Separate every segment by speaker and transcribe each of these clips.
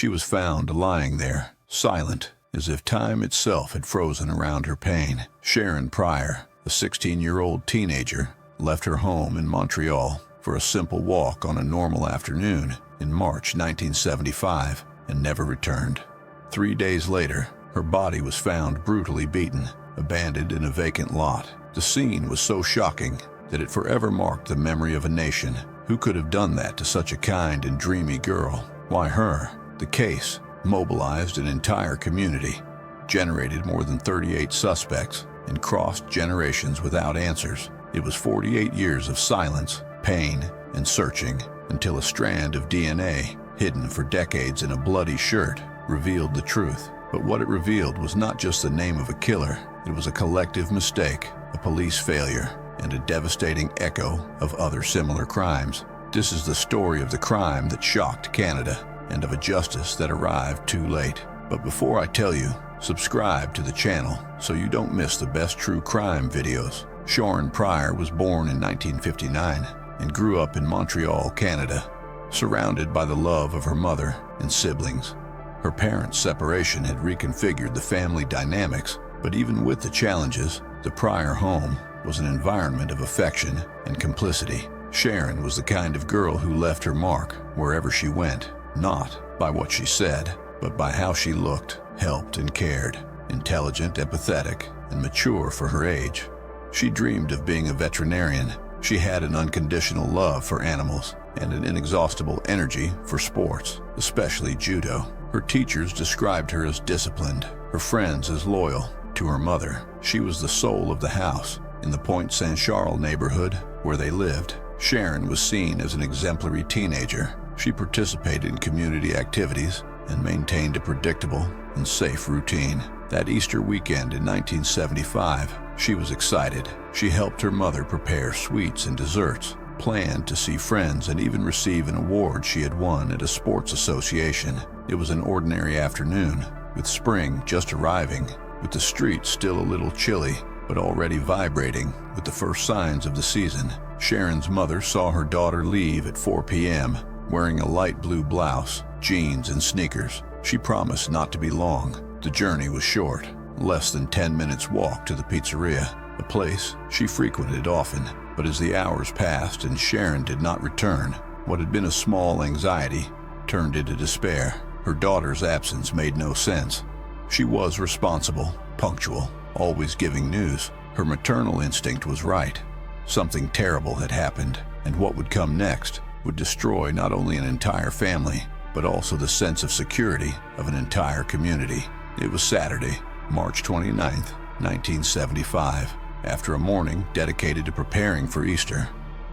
Speaker 1: She was found lying there, silent, as if time itself had frozen around her pain. Sharron Prior, a 16-year-old teenager, left her home in Montreal for a simple walk on a normal afternoon in March 1975 and never returned. 3 days later, her body was found brutally beaten, abandoned in a vacant lot. The scene was so shocking that it forever marked the memory of a nation. Who could have done that to such a kind and dreamy girl? Why her? The case mobilized an entire community, generated more than 38 suspects, and crossed generations without answers. It was 48 years of silence, pain, and searching until a strand of DNA, hidden for decades in a bloody shirt, revealed the truth. But what it revealed was not just the name of a killer. It was a collective mistake, a police failure, and a devastating echo of other similar crimes. This is the story of the crime that shocked Canada, and of a justice that arrived too late. But before I tell you, subscribe to the channel so you don't miss the best true crime videos. Sharron Prior was born in 1959 and grew up in Montreal, Canada, surrounded by the love of her mother and siblings. Her parents' separation had reconfigured the family dynamics, but even with the challenges, the Prior home was an environment of affection and complicity. Sharron was the kind of girl who left her mark wherever she went, not by what she said, but by how she looked, helped, and cared. Intelligent, empathetic, and mature for her age. She dreamed of being a veterinarian. She had an unconditional love for animals and an inexhaustible energy for sports, especially judo. Her teachers described her as disciplined, her friends as loyal. To her mother, she was the soul of the house. In the Pointe Saint-Charles neighborhood where they lived, Sharron was seen as an exemplary teenager. She participated in community activities and maintained a predictable and safe routine. That Easter weekend in 1975, she was excited. She helped her mother prepare sweets and desserts, planned to see friends, and even receive an award she had won at a sports association. It was an ordinary afternoon, with spring just arriving, with the streets still a little chilly, but already vibrating with the first signs of the season. Sharron's mother saw her daughter leave at 4 p.m., wearing a light blue blouse, jeans, and sneakers. She promised not to be long. The journey was short, less than 10 minutes walk to the pizzeria, a place she frequented often. But as the hours passed and Sharron did not return, what had been a small anxiety turned into despair. Her daughter's absence made no sense. She was responsible, punctual, always giving news. Her maternal instinct was right. Something terrible had happened, and what would come next would destroy not only an entire family, but also the sense of security of an entire community. It was Saturday, March 29th, 1975. After a morning dedicated to preparing for Easter,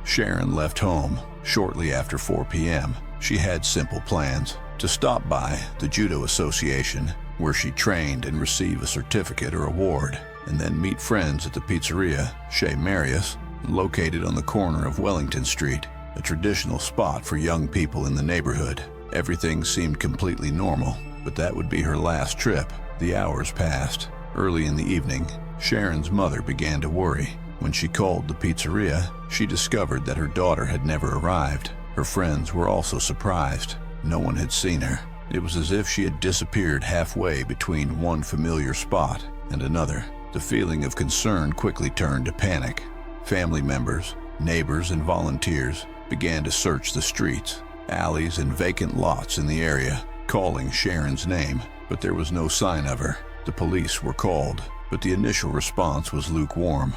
Speaker 1: Sharron left home shortly after 4 p.m. She had simple plans: to stop by the Judo Association, where she trained, and receive a certificate or award, and then meet friends at the pizzeria Chez Marius, located on the corner of Wellington Street, a traditional spot for young people in the neighborhood. Everything seemed completely normal, but that would be her last trip. The hours passed. Early in the evening, Sharron's mother began to worry. When she called the pizzeria, she discovered that her daughter had never arrived. Her friends were also surprised. No one had seen her. It was as if she had disappeared halfway between one familiar spot and another. The feeling of concern quickly turned to panic. Family members, neighbors, and volunteers began to search the streets, alleys, and vacant lots in the area, calling Sharron's name, but there was no sign of her. The police were called, but the initial response was lukewarm.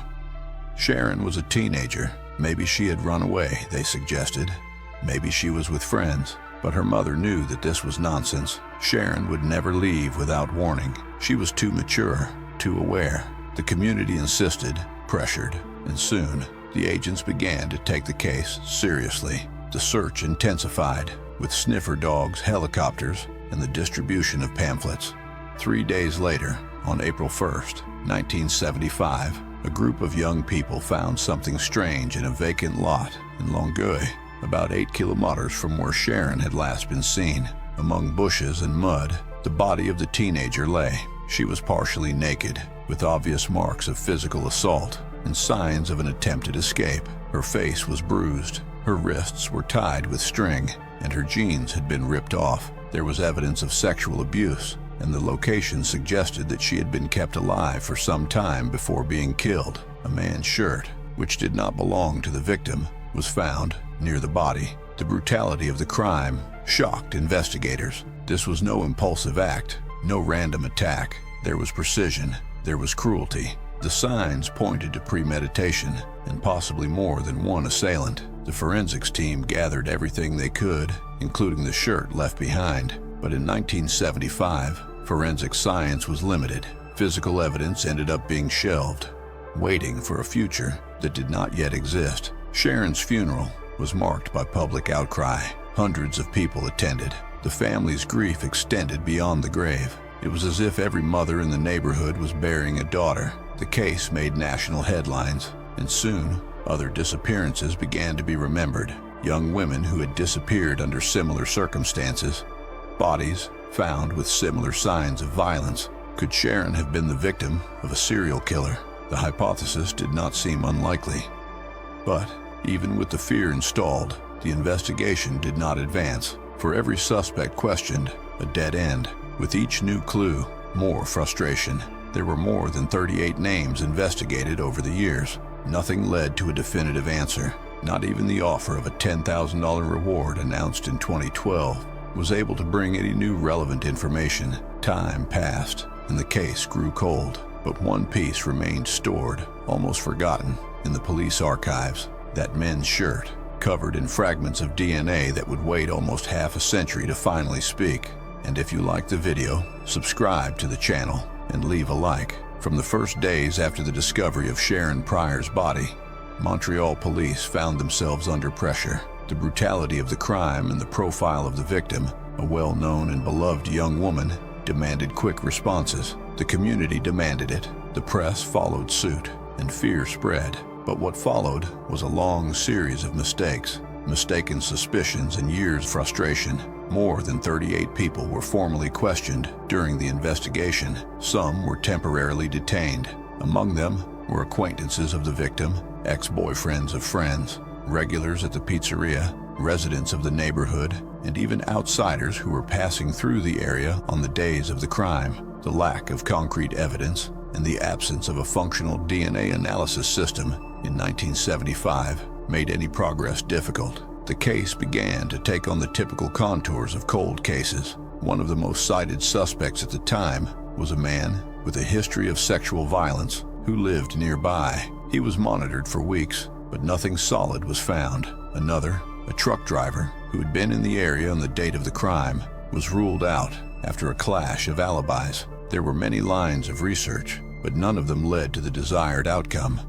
Speaker 1: Sharron was a teenager. Maybe she had run away, they suggested. Maybe she was with friends. But her mother knew that this was nonsense. Sharron would never leave without warning. She was too mature, too aware. The community insisted, pressured, and soon the agents began to take the case seriously. The search intensified, with sniffer dogs, helicopters, and the distribution of pamphlets. 3 days later, on April 1st, 1975, a group of young people found something strange in a vacant lot in Longueuil, about 8 kilometers from where Sharron had last been seen. Among bushes and mud, the body of the teenager lay. She was partially naked, with obvious marks of physical assault and signs of an attempted escape. Her face was bruised, her wrists were tied with string, and her jeans had been ripped off. There was evidence of sexual abuse, and the location suggested that she had been kept alive for some time before being killed. A man's shirt, which did not belong to the victim, was found near the body. The brutality of the crime shocked investigators. This was no impulsive act, no random attack. There was precision, there was cruelty. The signs pointed to premeditation and possibly more than one assailant. The forensics team gathered everything they could, including the shirt left behind. But in 1975, forensic science was limited. Physical evidence ended up being shelved, waiting for a future that did not yet exist. Sharron's funeral was marked by public outcry. Hundreds of people attended. The family's grief extended beyond the grave. It was as if every mother in the neighborhood was burying a daughter. The case made national headlines, and soon other disappearances began to be remembered. Young women who had disappeared under similar circumstances, bodies found with similar signs of violence. Could Sharron have been the victim of a serial killer? The hypothesis did not seem unlikely. But even with the fear installed, the investigation did not advance. For every suspect questioned, a dead end. With each new clue, more frustration. There were more than 38 names investigated over the years. Nothing led to a definitive answer. Not even the offer of a $10,000 reward announced in 2012 was able to bring any new relevant information. Time passed, and the case grew cold. But one piece remained stored, almost forgotten, in the police archives. That men's shirt, covered in fragments of DNA that would wait almost half a century to finally speak. And if you liked the video, subscribe to the channel and leave a like. From the first days after the discovery of Sharron Prior's body, Montreal police found themselves under pressure. The brutality of the crime and the profile of the victim, a well-known and beloved young woman, demanded quick responses. The community demanded it. The press followed suit, and fear spread. But what followed was a long series of mistakes, mistaken suspicions, and years of frustration. More than 38 people were formally questioned during the investigation. Some were temporarily detained. Among them were acquaintances of the victim, ex-boyfriends of friends, regulars at the pizzeria, residents of the neighborhood, and even outsiders who were passing through the area on the days of the crime. The lack of concrete evidence and the absence of a functional DNA analysis system in 1975 made any progress difficult. The case began to take on the typical contours of cold cases. One of the most cited suspects at the time was a man with a history of sexual violence who lived nearby. He was monitored for weeks, but nothing solid was found. Another, a truck driver who had been in the area on the date of the crime, was ruled out after a clash of alibis. There were many lines of research, but none of them led to the desired outcome.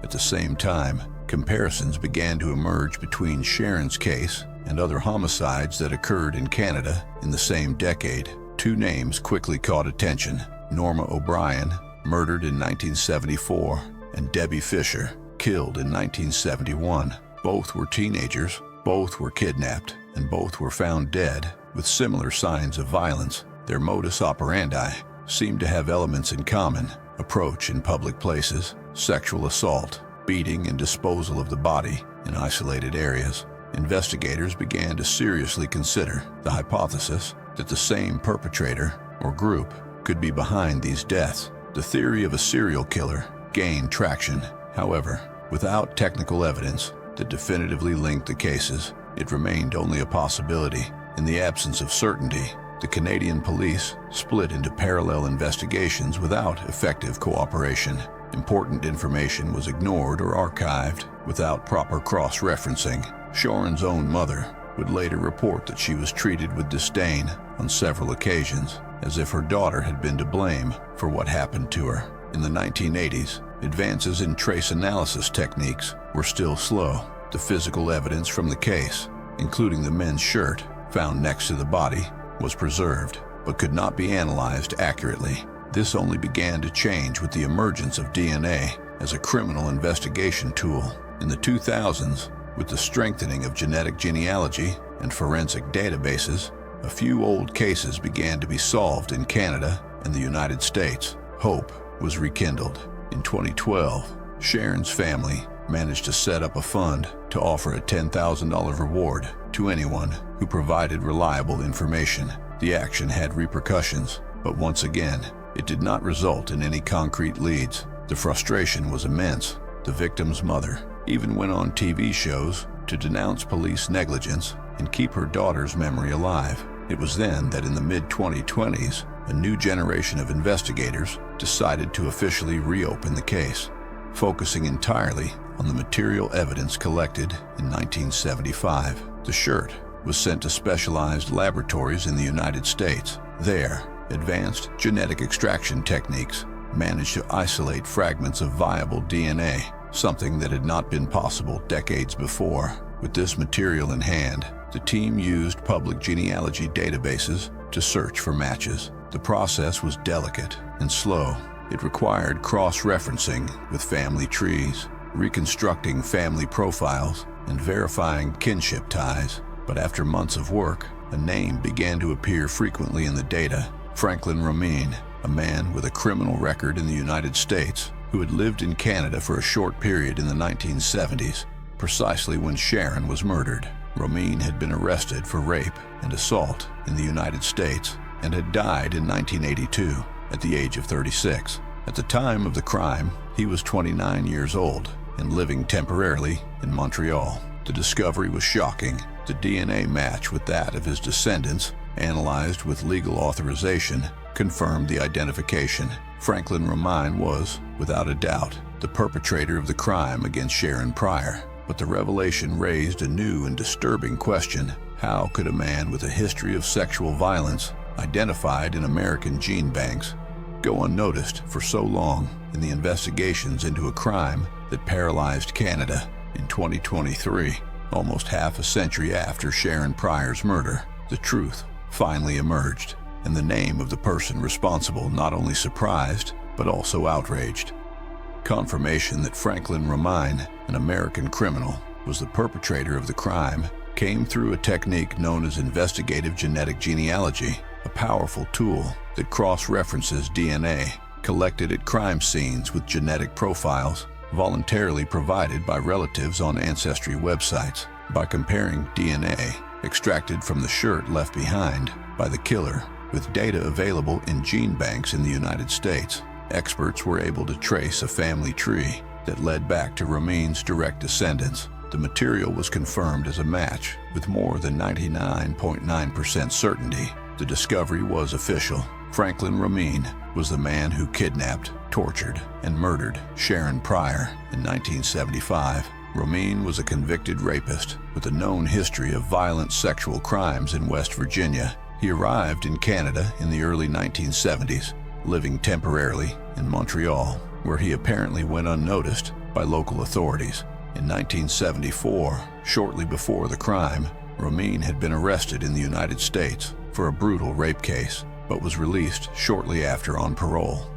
Speaker 1: At the same time, comparisons began to emerge between Sharron's case and other homicides that occurred in Canada in the same decade. Two names quickly caught attention: Norma O'Brien, murdered in 1974, and Debbie Fisher, killed in 1971. Both were teenagers, both were kidnapped, and both were found dead with similar signs of violence. Their modus operandi seemed to have elements in common: approach in public places, sexual assault, beating and disposal of the body in isolated areas. Investigators began to seriously consider the hypothesis that the same perpetrator or group could be behind these deaths. The theory of a serial killer gained traction. However, without technical evidence that definitively linked the cases, it remained only a possibility. In the absence of certainty, the Canadian police split into parallel investigations without effective cooperation. Important information was ignored or archived without proper cross-referencing. Sharron's own mother would later report that she was treated with disdain on several occasions, as if her daughter had been to blame for what happened to her. In the 1980s, advances in trace analysis techniques were still slow. The physical evidence from the case, including the men's shirt found next to the body, was preserved, but could not be analyzed accurately. This only began to change with the emergence of DNA as a criminal investigation tool. In the 2000s, with the strengthening of genetic genealogy and forensic databases, a few old cases began to be solved in Canada and the United States. Hope was rekindled. In 2012, Sharron's family managed to set up a fund to offer a $10,000 reward to anyone who provided reliable information. The action had repercussions, but once again, it did not result in any concrete leads. The frustration was immense. The victim's mother even went on TV shows to denounce police negligence and keep her daughter's memory alive. It was then that in the mid-2020s, a new generation of investigators decided to officially reopen the case, focusing entirely on the material evidence collected in 1975. The shirt was sent to specialized laboratories in the United States. There, advanced genetic extraction techniques managed to isolate fragments of viable DNA, something that had not been possible decades before. With this material in hand, the team used public genealogy databases to search for matches. The process was delicate and slow. It required cross-referencing with family trees, reconstructing family profiles, and verifying kinship ties. But after months of work, a name began to appear frequently in the data: Franklin Romine, a man with a criminal record in the United States who had lived in Canada for a short period in the 1970s, precisely when Sharron was murdered. Romine had been arrested for rape and assault in the United States and had died in 1982 at the age of 36. At the time of the crime, he was 29 years old and living temporarily in Montreal. The discovery was shocking. The DNA match with that of his descendants, analyzed with legal authorization, confirmed the identification. Franklin Romine was, without a doubt, the perpetrator of the crime against Sharron Prior. But the revelation raised a new and disturbing question. How could a man with a history of sexual violence, identified in American gene banks, go unnoticed for so long in the investigations into a crime that paralyzed Canada in 2023? Almost half a century after Sharron Prior's murder, the truth finally emerged, and the name of the person responsible not only surprised, but also outraged. Confirmation that Franklin Romine, an American criminal, was the perpetrator of the crime came through a technique known as investigative genetic genealogy, a powerful tool that cross-references DNA collected at crime scenes with genetic profiles voluntarily provided by relatives on ancestry websites. By comparing DNA extracted from the shirt left behind by the killer with data available in gene banks in the United States, experts were able to trace a family tree that led back to Romine's direct descendants. The material was confirmed as a match with more than 99.9% certainty. The discovery was official. Franklin Romine was the man who kidnapped, tortured, and murdered Sharron Prior in 1975. Romine was a convicted rapist with a known history of violent sexual crimes in West Virginia. He arrived in Canada in the early 1970s, living temporarily in Montreal, where he apparently went unnoticed by local authorities. In 1974, shortly before the crime, Romine had been arrested in the United States for a brutal rape case, but was released shortly after on parole.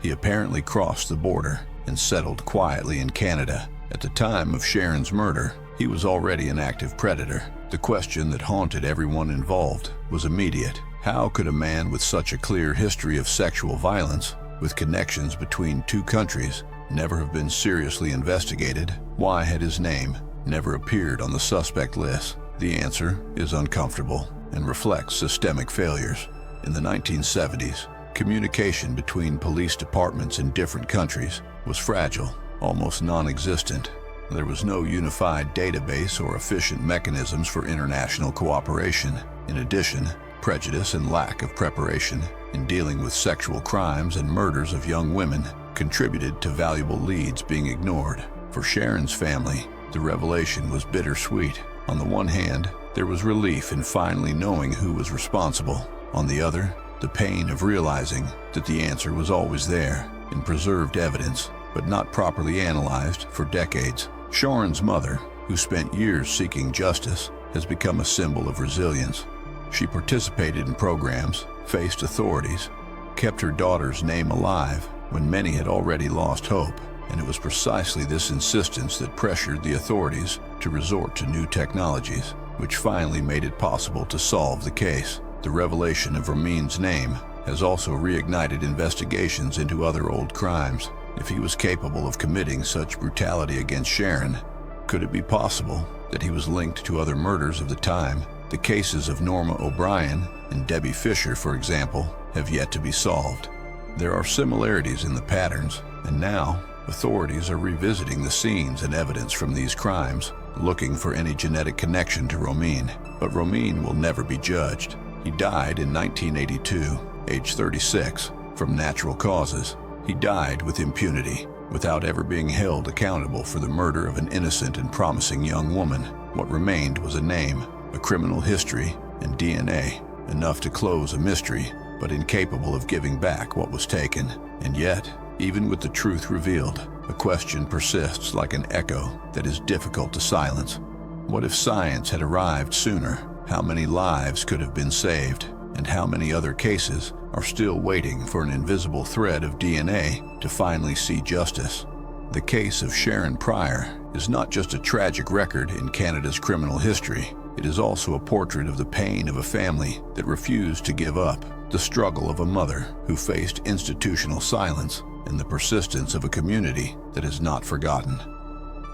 Speaker 1: He apparently crossed the border and settled quietly in Canada. At the time of Sharron's murder, he was already an active predator. The question that haunted everyone involved was immediate. How could a man with such a clear history of sexual violence, with connections between two countries, never have been seriously investigated? Why had his name never appeared on the suspect list? The answer is uncomfortable and reflects systemic failures. In the 1970s, communication between police departments in different countries was fragile, almost non-existent. There was no unified database or efficient mechanisms for international cooperation. In addition, prejudice and lack of preparation in dealing with sexual crimes and murders of young women contributed to valuable leads being ignored. For Sharron's family, the revelation was bittersweet. On the one hand, there was relief in finally knowing who was responsible. On the other, the pain of realizing that the answer was always there, in preserved evidence, but not properly analyzed for decades. Sharron's mother, who spent years seeking justice, has become a symbol of resilience. She participated in programs, faced authorities, kept her daughter's name alive when many had already lost hope, and it was precisely this insistence that pressured the authorities to resort to new technologies, which finally made it possible to solve the case. The revelation of Romine's name has also reignited investigations into other old crimes. If he was capable of committing such brutality against Sharron, could it be possible that he was linked to other murders of the time? The cases of Norma O'Brien and Debbie Fisher, for example, have yet to be solved. There are similarities in the patterns, and now authorities are revisiting the scenes and evidence from these crimes, looking for any genetic connection to Romine. But Romine will never be judged. He died in 1982, age 36, from natural causes. He died with impunity, without ever being held accountable for the murder of an innocent and promising young woman. What remained was a name, a criminal history, and DNA, enough to close a mystery, but incapable of giving back what was taken. And yet, even with the truth revealed, a question persists like an echo that is difficult to silence. What if science had arrived sooner? How many lives could have been saved? And how many other cases are still waiting for an invisible thread of DNA to finally see justice? The case of Sharron Prior is not just a tragic record in Canada's criminal history. It is also a portrait of the pain of a family that refused to give up, the struggle of a mother who faced institutional silence, and the persistence of a community that is not forgotten.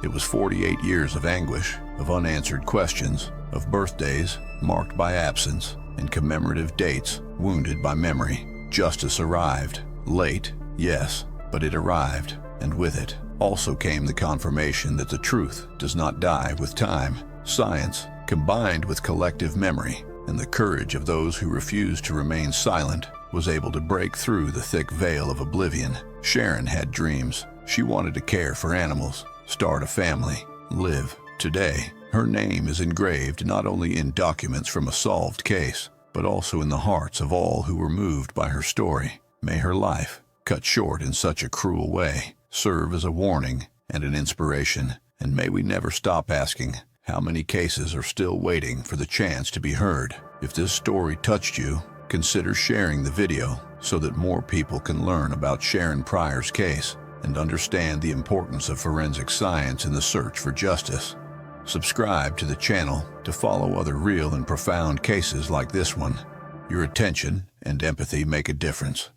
Speaker 1: It was 48 years of anguish, of unanswered questions, of birthdays marked by absence, and commemorative dates wounded by memory. Justice arrived. Late, yes, but it arrived, and with it also came the confirmation that the truth does not die with time. Science, combined with collective memory and the courage of those who refused to remain silent, was able to break through the thick veil of oblivion. Sharron had dreams. She wanted to care for animals, start a family, live. Today, her name is engraved not only in documents from a solved case, but also in the hearts of all who were moved by her story. May her life, cut short in such a cruel way, serve as a warning and an inspiration. And may we never stop asking, how many cases are still waiting for the chance to be heard? If this story touched you, consider sharing the video so that more people can learn about Sharron Prior's case and understand the importance of forensic science in the search for justice. Subscribe to the channel to follow other real and profound cases like this one. Your attention and empathy make a difference.